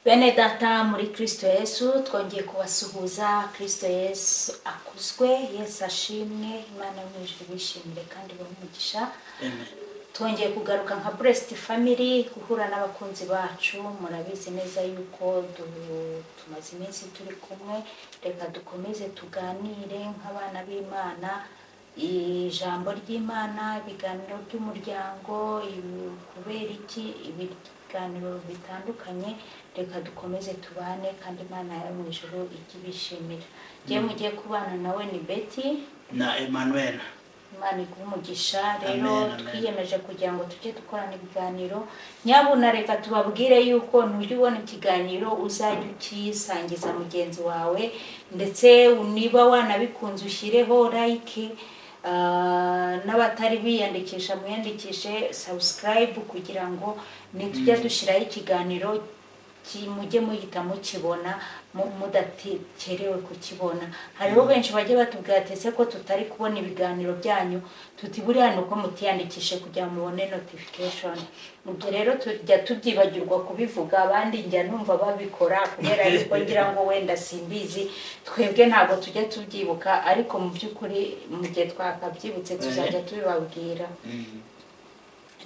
Bene data muri Kristo Yesu twongeye kubasuhuza. Kristo Yesu akuzwe, Yesu ashimwe, Imana mw'ijuru bishimire kandi umugisha. Amen. Twongeye kugaruka nka Blessed Family guhura n'abakunzi bacu. Murabizi neza yuko tumaze iminsi turi kumwe, reka dukomeze tuganire nk'abana b'Imana, ijambo ry'Imana, ibiganiro by'umuryango, kubera iki ibiganiro bitandukanye, reka dukomeze tubane kandi Imana yo mu ijuru ikibishimira. Giye mugiye kubana nawe ni Betty na Emmanuel. Imana igumugisha. Rero Amen, amen. twiyemeje kugira ngo tujye dukorana ibiganiro. Nyabuna reka tubabwire yuko ntujye ubona ikiganiro uzajya ukisangiza mugenzi wawe, ndetse niba wanabikunze ushyireho like, n'abatari biyandikisha muyandikishe subscribe kugira ngo nitujya dushyiraho ikiganiro mujye muhita mukibona mudatekerewe kukibona. Hariho benshi bajye batubwira ati ese ko tutari kubona ibiganiro byanyu, tuti buri hano ko mutiyandikishe kugira ngo mubone notification. Ubwo rero tujya tubyibagirwa kubivuga, abandi njya numva babikora kubera yuko ngira ngo wenda simbizi, twebwe ntabwo tujya tubyibuka, ariko mu by'ukuri mu gihe twakabyibutse tuzajya tubibabwira.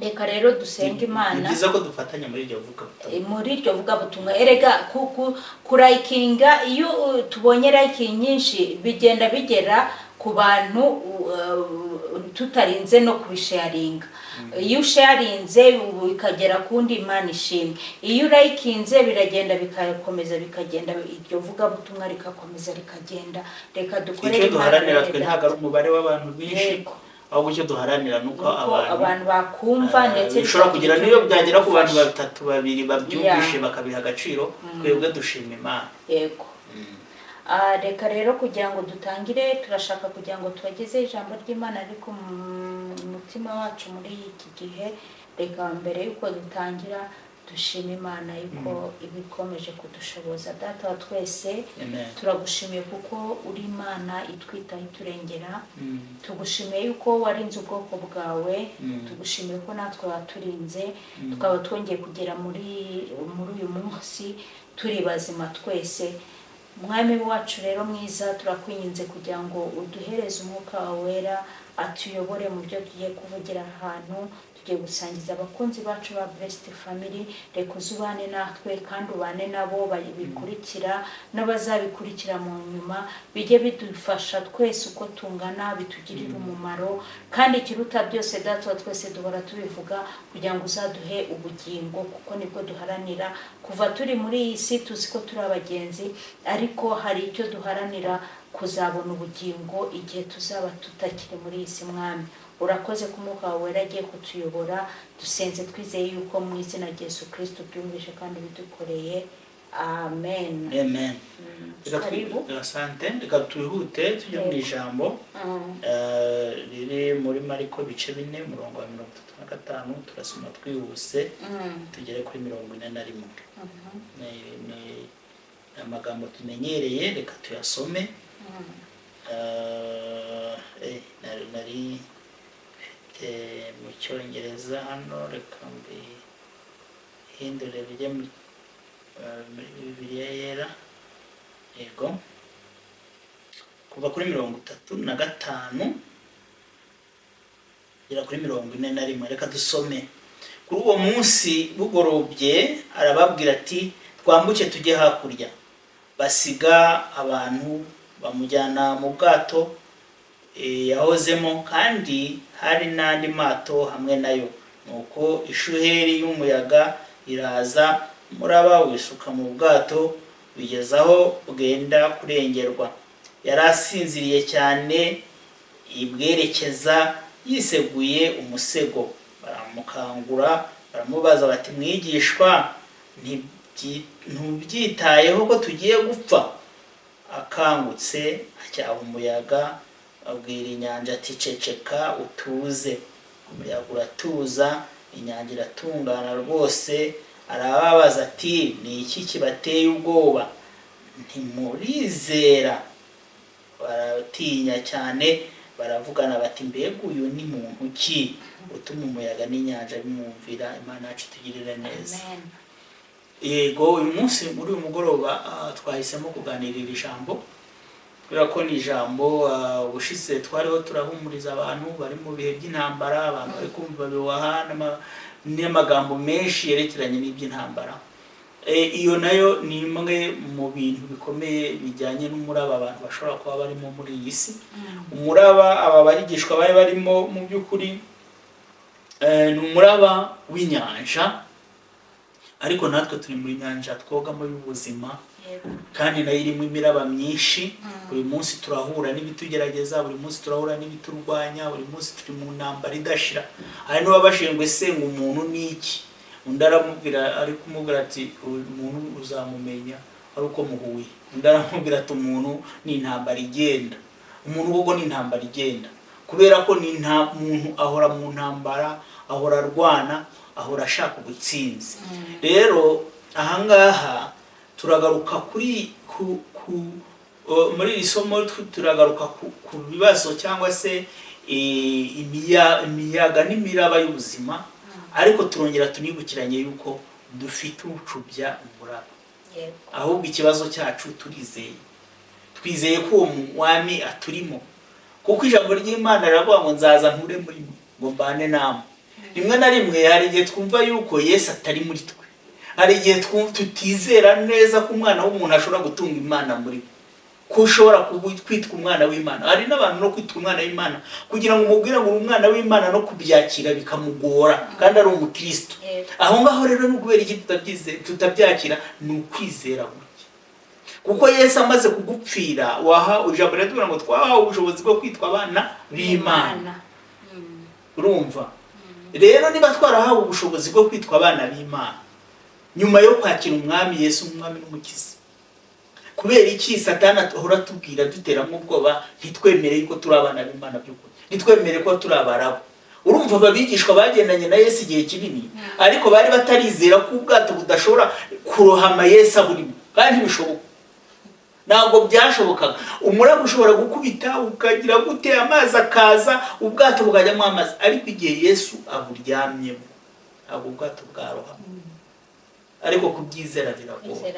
Reka rero dusenge Imana. Ni byiza ko dufatanya muri iryo vuga butumwa. Muri iryo vuga butumwa erega kurayikinga, iyo tubonye liking nyinshi bigenda bigera ku bantu tutarinze no kubisharinga. Iyo sharinze bikagera kundi Imana ishimwe, iyo likinze biragenda bikakomeza bikagenda, iryo vuga butumwa rikakomeza rikagenda. Reka dukore icyo duharanira twe ntago ari umubare w'abantu bwinshi, ahubwo icyo duharanira nuko abantu bakumva, ndetse bishobora kugira niyo byagera ku bantu batatu babiri babyumvishe bakabiha agaciro, twebwe dushima Imana. Yego. Reka rero kugira ngo dutangire, turashaka kugira ngo tubageze ijambo ry'Imana ariko mu mutima wacu muri iki gihe. Reka mbere yuko dutangira dushima Imana yuko ibikomeje kudushoboza. Data wa twese, turagushimiye kuko uri Imana itwitaho iturengera. Tugushimiye yuko warinze ubwoko bwawe, tugushimiye ko natwe waturinze, tukaba twongeye kugera muri uyu munsi turi bazima twese. Mwami wacu rero mwiza, turakwinginze kugira ngo uduhereze umwuka wawe wera atuyobore mu byo tugiye kuvugira ahantu tugiye gusangiza abakunzi bacu ba Blessed Family. Reka uzubane natwe kandi ubane nabo babikurikira n'abazabikurikira mu nyuma, bijye bidufasha twese uko tungana, bitugirira umumaro. Kandi ikiruta byose Data wa twese duhora tubivuga kugira ngo uzaduhe ubugingo, kuko nibwo duharanira. Kuva turi muri iyi si tuzi ko turi abagenzi, ariko hari icyo duharanira, kuzabona ubugingo igihe tuzaba tutakiri muri iyi si. Mwami urakoze ko umwuka wawe wera agiye kutuyobora. Dusenze twizeye yuko mu izina rya Yesu Kristo byumvishe kandi bidukoreye. Amen. Amen. Asante. Reka twihute tujye mu ijambo riri muri Mariko bice 4 umurongo wa 35, turasoma twihuse tugere kuri 41. Ni amagambo tumenyereye, reka tuyasome. Nari mu Cyongereza hano, reka mbihindure bijye muri Bibiliya yera. Yego, kuva kuri 35 kugera kuri 41. Reka dusome. Kuri uwo munsi bugorobye arababwira ati twambuke tujye hakurya. Basiga abantu bamujyana mu bwato yahozemo, kandi hari n'andi mato hamwe nayo. Nuko ishuheri y'umuyaga iraza, muraba wisuka mu bwato bigeza aho bwenda kurengerwa. Yarasinziriye cyane, ibwerekeza yiseguye umusego. Baramukangura baramubaza bati mwigishwa, ntubyitayeho ko tugiye gupfa? Akangutse acyaha umuyaga, abwira inyanja ati ceceka utuze. Umuyaga uratuza, inyanja iratungana rwose. Arababaza ati ni iki kibateye ubwoba? Ntimurizera? Baratinya cyane, baravugana bati mbega uyu ni muntu ki utuma umuyaga n'inyanja bimwumvira? Imana yacu tugirire neza. Yego uyu munsi muri uyu mugoroba twahisemo kuganirira ijambo kubera ko ni ijambo ubushize twariho turahumuriza abantu bari mu bihe by'intambara, abantu bari kumva biwaha n'amagambo menshi yerekeranye n'iby'intambara. Iyo nayo ni imwe mu bintu bikomeye bijyanye n'umuraba abantu bashobora kuba barimo muri iyi si. Umuraba aba barigishwa bari barimo mu by'ukuri ni umuraba w'inyanja, ariko natwe turi muri nyanja twogamo y'ubuzima, kandi nayo irimo imiraba myinshi. Buri munsi turahura n'ibitugerageza, buri munsi turahura n'ibiturwanya, buri munsi turi mu ntambara idashira. Hari n'uwabashingwe se ngo umuntu ni iki, undi aramubwira, ari kumubwira ati umuntu uzamumenya ari uko muhuye. Undi aramubwira ati umuntu ni intambara igenda. Umuntu ubwo ni intambara igenda, kubera ko ni muntu ahora mu ntambara, ahora arwana, ahora ashaka ubutsinzi. Rero ahangaha turagaruka muri iri somo turagaruka ku bibazo cyangwa se imiyaga n'imiraba y'ubuzima, ariko turongera tunibukiranye yuko dufite ubucubya umuraba. Ahubwo ikibazo cyacu twizeye ko uwo mwami aturimo, kuko ijambo ry'Imana riravuga ngo nzaza nture muri mwe ngo mbane namwe. Rimwe na rimwe hari igihe twumva yuko Yesu atari muri twe, hari igihe tutizera neza ko umwana w'umuntu ashobora gutunga Imana muri we, ko ushobora kwitwa umwana w'Imana. Hari n'abantu no kwitwa umwana w'Imana kugira ngo umubwire ngo uri umwana w'Imana no kubyakira bikamugora, kandi ari umukristo. Aho ngaho rero ni ukubera iki tutabyakira? Ni ukwizera guke, kuko Yesu amaze kugupfira ijambo riratubwira ngo twahawe ubushobozi bwo kwitwa abana b'Imana. Urumva rero niba twarahawe ubushobozi bwo kwitwa abana b'Imana nyuma yo kwakira umwami Yesu umwami n'umukiza, kubera iki Satani ahora tubwira duteramo ubwoba ntitwemere yuko turi abana b'Imana by'ukuri, ntitwemere ko turi abarabu? Urumva ababigishwa bagendanye na Yesu igihe kinini, ariko bari batarizera ko ubwato budashobora kurohama Yesu aburimo, kandi ntibishoboka. Ntabwo byashobokaga. Umuraba ushobora gukubita ukagira gute, amazi akaza, ubwato bukajyamo amazi, ariko igihe Yesu aburyamyemo ntabwo ubwato bwarohama. Ariko kubyizera biragoye.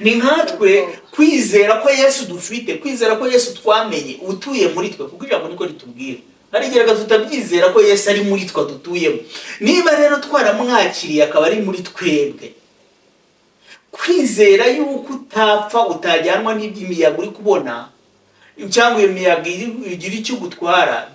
Ni nkatwe kwizera ko Yesu dufite, kwizera ko Yesu twamenye utuye muri twe, kuko ijambo niko ritubwira. Hari igihe tutabyizera ko Yesu ari muri twe dutuyemo. Niba rero twaramwakiriye akaba ari muri twebwe, kwizera yuko utapfa utajyanwa n'iby'imiyaga uri kubona, cyangwa iyo miyaga igira icyo gutwara,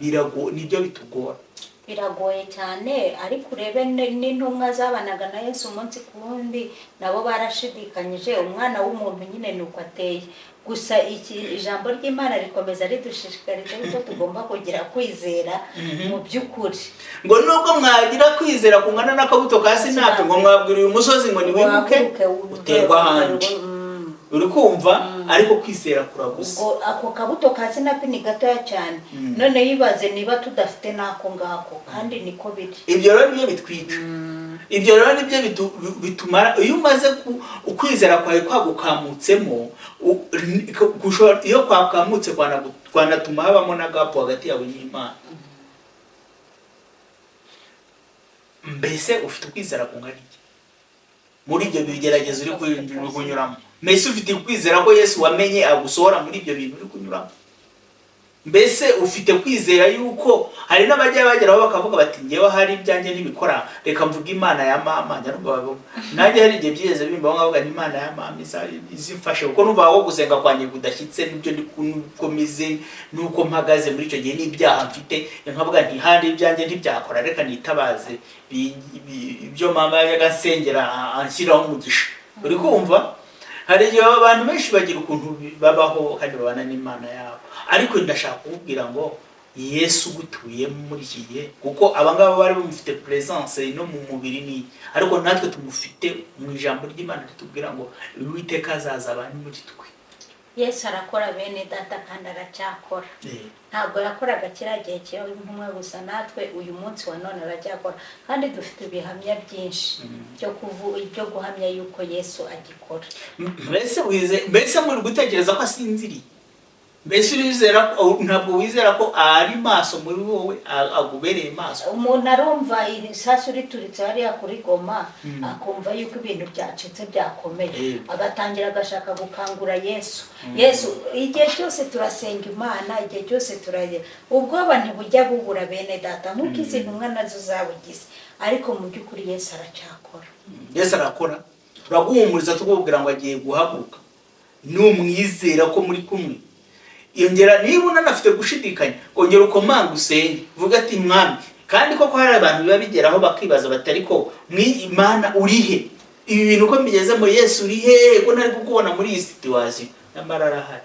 nibyo bitugora. Biragoye cyane. Ariko urebe n'intumwa zabanaga na Yesu umunsi ku wundi, nabo barashidikanyije. Umwana w'umuntu nyine ni uko ateye. Gusa ijambo ry'Imana rikomeza ridushishikariza ko tugomba kugira kwizera mu by'ukuri. Ngo nubwo mwagira kwizera kungana n'akabuto ka sinapi, ngo mwabwira uyu musozi ngo niwimuke uterwa ahandi. Uri kumva? Ariko kwizera kuragusa. Ubwo ako kabuto ka sinapi ni gatoya cyane. None yibaze niba tudafite nako ngako, kandi niko biri. Ibyo rero nibyo bitwica. Ibyo rero nibyo bitumara. Iyo umaze ukwizera kwawe kwagukamutsemo, iyo kwakamutse kwanatuma habamo n'agapo hagati yawe n'Imana. Mbese ufite ukwizera kungana iki muri ibyo bigeragezo uri kunyuramo? Mbese ufite kwizera ko Yesu wamenye agusohora muri ibyo bintu uri kunyuramo? Mbese ufite kwizera yuko hari n'abajya bageraho bakavuga bati ngewe hari ibyanjye ntibikora, reka mvuga Imana ya mama. Nanjye hari igihe byigeze bimba bavuga ni Imana ya mama izimfashe, kuko numva aho gusenga kwanjye kudashyitse n'ibyo ndikomeze nuko mpagaze muri icyo gihe n'ibyaha mfite, nkavuga nti hari ibyanjye ntibyakora, reka nitabaze ibyo mama yaga nsengera anshyiraho umugisha. Uri kumva? Hari igihe abantu benshi bagira ukuntu babaho kandi babana n'Imana yabo, ariko ndashaka kubwira ngo Yesu gutuye muri iki gihe, kuko abangaba bari bamufite presence no mu mubiri ni, ariko natwe tumufite mu ijambo ry'Imana ritubwira ngo Uwiteka azaza abantu muri twe. Yesu arakora bene data kandi aracyakora. Ntabwo yakoraga kiriya gihe cyawe nk'umwe gusa, natwe uyu munsi wa none aracyakora, kandi dufite ibihamya byinshi byo guhamya yuko Yesu agikora. Mbese muri gutekereza ko asinziriye? mbese urizera ntabwo wizera ko ari maso muri wowe agubereye maso. Umuntu arumva isasu rituritse hariya kuri Goma akumva yuko ibintu byacitse byakomeye agatangira agashaka gukangura Yesu. Yesu igihe cyose turasenga Imana, igihe cyose turaye ubwoba ntibujya bubura bene data nk'uko izi ntumwa nazo zabugize, ariko mu by'ukuri Yesu aracyakora. Yesu arakora, turaguhumuriza tukubwira ngo agiye guhaguruka n'umwizera ko muri kumwe. Yongera niba unanafite gushidikanya ongera ukomanga usenge vuga ati mwami, kandi koko hari abantu biba bigeraho bakibaza batari ko Imana urihe, ibi bintu ko mbigeze mu Yesu urihe ko ntari kukubona muri iyi situation. Nyamara arahari.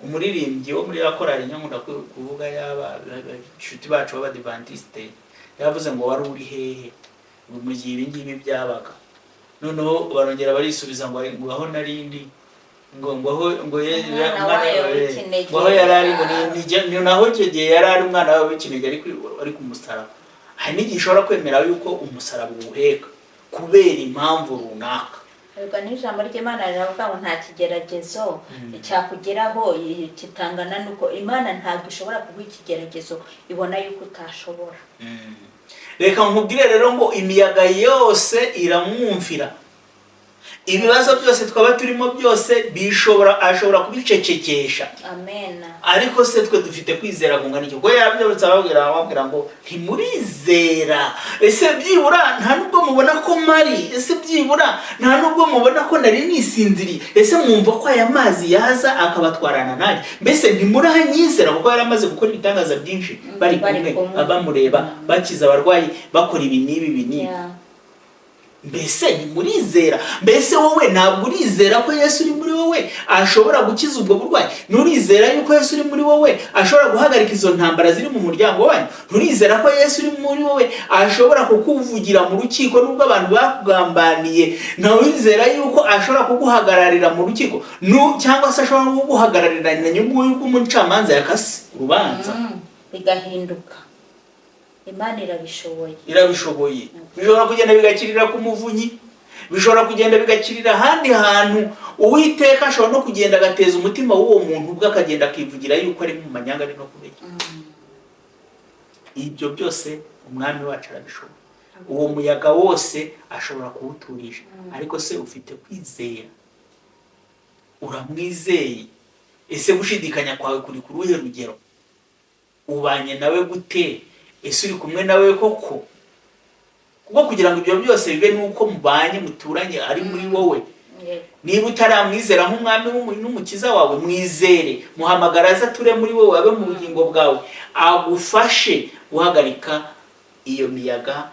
Umuririmbyi wo muri yakorari nyankunda kuvuga yaba inshuti bacu b'Abadventiste yavuze ngo wari uri hehe mu gihe ibi ngibi byabaga, noneho barongera barisubiza ngo aho narindi ngo yarari ngo naho icyo gihe yarari umwana wawe w'ikinege ari ku musaraba. Hari n'igihe ushobora kwemera yuko umusaraba uwuheka kubera impamvu runaka. Ariko n'ijambo ry'Imana riravuga ngo nta kigeragezo cyakugeraho kitangana nuko Imana ntabwo ishobora kuguha ikigeragezo ibona yuko utashobora. Reka nkubwire rero ngo imiyaga yose iramwumvira, ibibazo byose twaba turimo byose ashobora kubicecekesha. Amen. Ariko se twe dufite kwizera kungana iki? Ko yabyarutse ababwira ngo ntimurizera. Ese byibura nta nubwo mubona ko mari? Ese byibura nta nubwo mubona ko nari nisinziriye? Ese mwumva ko aya mazi yaza akabatwarana nanjye? Mbese ntimuranyizera kuko yari amaze gukora ibitangaza byinshi bari kumwe abamureba bakiza abarwayi bakora ibi n'ibi. Mbese ntimurizera? Mbese wowe ntabwo urizera ko Yesu uri muri wowe ashobora gukiza ubwo burwayi? Nturizera yuko Yesu uri muri wowe ashobora guhagarika izo ntambara ziri mu muryango wanyu? Nturizera ko Yesu uri muri wowe ashobora kukuvugira mu rukiko nubwo abantu bakugambaniye? Nturizera yuko ashobora kuguhagararira mu rukiko cyangwa se ashobora kuguhagararira nyuma y'uko umucamanza yakase urubanza bigahinduka? Imana irabishoboye. Bishobora kugenda bigakirira ku muvunyi, bishobora kugenda bigakirira ahandi hantu. Uwiteka ashobora no kugenda agateza umutima w'uwo muntu ubwo akagenda akivugira yuko ari mu manyanga ari no kubeshya. Ibyo byose umwami wacu arabishoboye. Uwo muyaga wose ashobora kuwuturisha. Ariko se ufite kwizera? Uramwizeye? Ese gushidikanya kwawe kuri ku ruhe rugero? Ubanye nawe gute? Ese uri kumwe nawe koko? Kuko kugira ngo ibyo byose bibe nuko mubanye muturanye ari muri wowe. Niba utaramwizera nk'umwami n'umukiza wawe, mwizere, muhamagara aza ture muri wowe abe mu bugingo bwawe, agufashe guhagarika iyo miyaga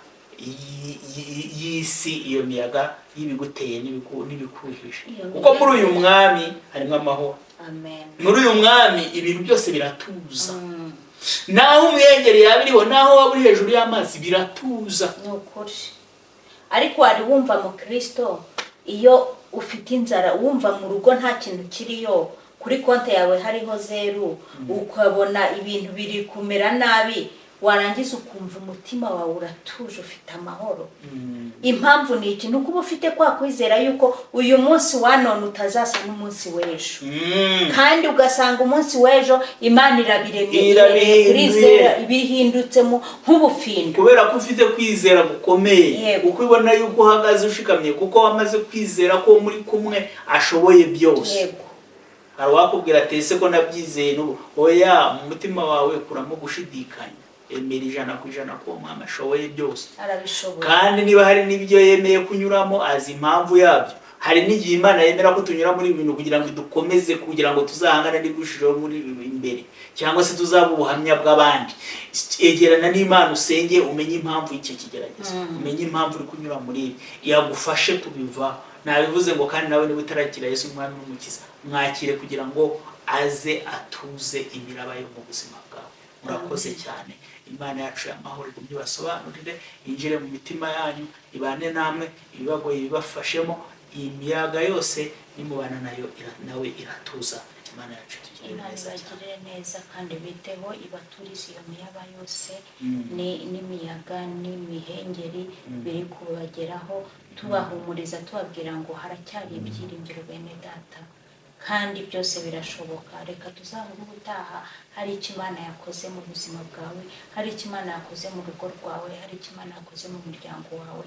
y'isi, iyo miyaga y'ibiguteye n'ibikuhishe. Kuko muri uyu mwami harimo amahoro. Amen. Muri uyu mwami ibintu byose biratuza. Naho umwegereye yabiriho, naho waba uri hejuru y'amazi biratuza. Nukuri. Ariko wari wumva mu Kristo iyo ufite inzara, wumva mu rugo nta kintu kiriyo, kuri konti yawe hariho 0, ukabona ibintu biri kumera nabi, warangiza ukumva umutima wawe uratuje, ufite amahoro. Impamvu ni iki? Nuko ufite kwa kwizera yuko uyu munsi wa none utazasa n'umunsi w'ejo. Kandi ugasanga umunsi w'ejo Imana irabiremeye, kwizera ibihindutse nk'ubufindo. Kubera ko ufite kwizera gukomeye, kuko ibona yuko uhagaze ushikamye, kuko wamaze kwizera ko muri kumwe ashoboye byose. Hari wakubwira ati ese ko nabyizeye n'ubu? Oya, mu mutima wawe kuramo gushidikanya. Emera 100% ko umwami ashoboye byose. Arabishoboye. Kandi niba hari n'ibyo yemeye kunyuramo azi impamvu yabyo. Hari n'igihe Imana yemera ko tunyura muri ibintu kugira ngo dukomeze, kugira ngo tuzahangane n'ibishiro muri imbere, cyangwa se tuzaba ubuhamya bw'abandi. Egerana n'Imana usenge, umenye impamvu y'icyo kigeragezo, umenye impamvu uri kunyura muri yagufashe kubiva. Nabivuze ngo kandi nawe niba utarakira Yesu umwami n'umukiza, mwakire kugira ngo aze atuze imiraba yo mu buzima bwawe. Murakoze cyane. Imana yacu y'amahoro ibyo basobanurire, injire mu mitima yanyu, ibane namwe, ibibagoye bibafashemo. Iyi miyaga yose nimubana nayo nawe iratuza. Imana yacu tugirire neza kandi biteho ibaturize iyo miyaga yose n'imiyaga n'imihengeri biri kubageraho, tubahumuriza tubabwira ngo haracyari ibyiringiro bene data, kandi byose birashoboka. Reka tuzahure ubutaha hari icyo Imana yakoze mu buzima bwawe, hari icyo Imana yakoze mu rugo rwawe, hari icyo Imana yakoze mu muryango wawe.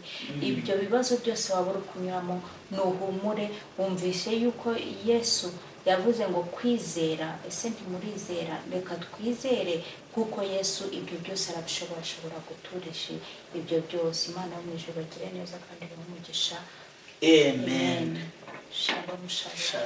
Ibyo bibazo byose waba uri kunyuramo nuhumure, wumvise yuko Yesu yavuze ngo kwizera, ese ntimurizera? Reka twizere kuko Yesu ibyo byose arabishobora, ashobora guturisha ibyo byose. Imana yo mu ijuru bagire neza kandi bamugisha. Amen. Shalom shalom.